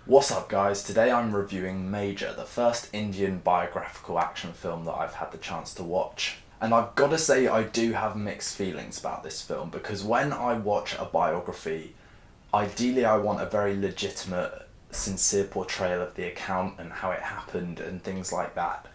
What's up guys, today I'm reviewing Major, the first Indian biographical action film that I've had the chance to watch. And I've got to say I do have mixed feelings about this film because when I watch a biography, ideally I want a very legitimate, sincere portrayal of the account and how it happened and things like that.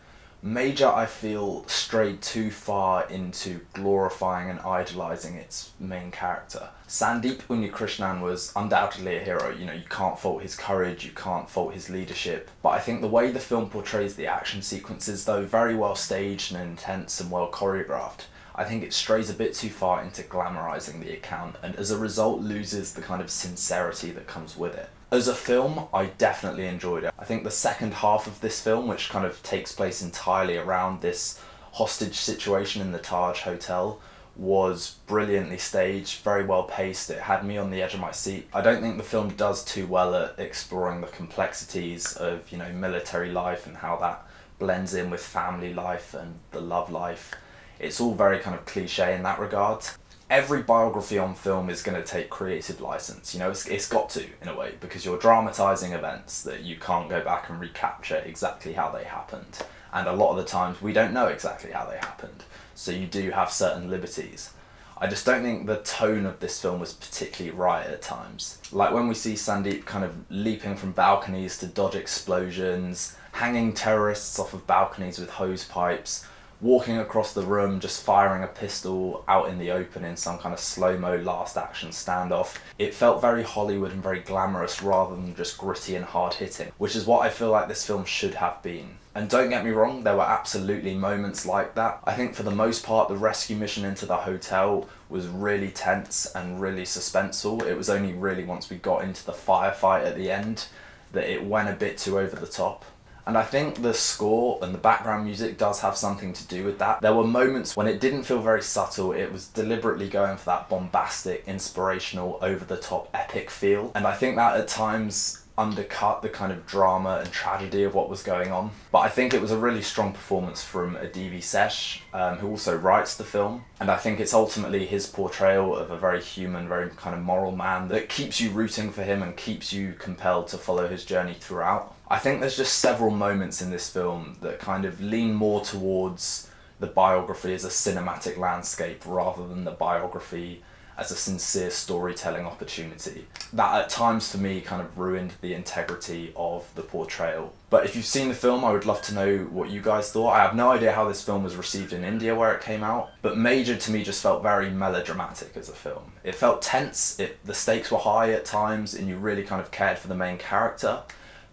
Major, I feel, strayed too far into glorifying and idolising its main character. Sandeep Krishnan was undoubtedly a hero. You can't fault his courage, you can't fault his leadership. But I think the way the film portrays the action sequences, though very well staged and intense and well choreographed, I think it strays a bit too far into glamorising the account and as a result loses the kind of sincerity that comes with it. As a film, I definitely enjoyed it. I think the second half of this film, which kind of takes place entirely around this hostage situation in the Taj Hotel, was brilliantly staged, very well paced. It had me on the edge of my seat. I don't think the film does too well at exploring the complexities of, military life and how that blends in with family life and the love life. It's all very kind of cliche in that regard. Every biography on film is going to take creative license. It's got to, in a way, because you're dramatising events that you can't go back and recapture exactly how they happened. And a lot of the times we don't know exactly how they happened. So you do have certain liberties. I just don't think the tone of this film was particularly right at times. Like when we see Sandeep kind of leaping from balconies to dodge explosions, hanging terrorists off of balconies with hose pipes, walking across the room, just firing a pistol out in the open in some kind of slow-mo last action standoff. It felt very Hollywood and very glamorous rather than just gritty and hard-hitting, which is what I feel like this film should have been. And don't get me wrong, there were absolutely moments like that. I think for the most part, the rescue mission into the hotel was really tense and really suspenseful. It was only really once we got into the firefight at the end that it went a bit too over the top. And I think the score and the background music does have something to do with that. There were moments when it didn't feel very subtle, it was deliberately going for that bombastic, inspirational, over-the-top, epic feel. And I think that at times undercut the kind of drama and tragedy of what was going on. But I think it was a really strong performance from Adivi Sesh, who also writes the film. And I think it's ultimately his portrayal of a very human, very kind of moral man that keeps you rooting for him and keeps you compelled to follow his journey throughout. I think there's just several moments in this film that kind of lean more towards the biography as a cinematic landscape rather than the biography as a sincere storytelling opportunity. That at times for me kind of ruined the integrity of the portrayal. But if you've seen the film, I would love to know what you guys thought. I have no idea how this film was received in India where it came out, but Major to me just felt very melodramatic as a film. It felt tense, the stakes were high at times and you really kind of cared for the main character,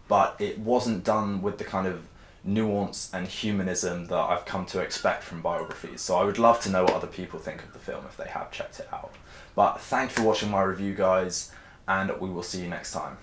but it wasn't done with the kind of nuance and humanism that I've come to expect from biographies. So I would love to know what other people think of the film if they have checked it out. But thanks for watching my review, guys, and we will see you next time.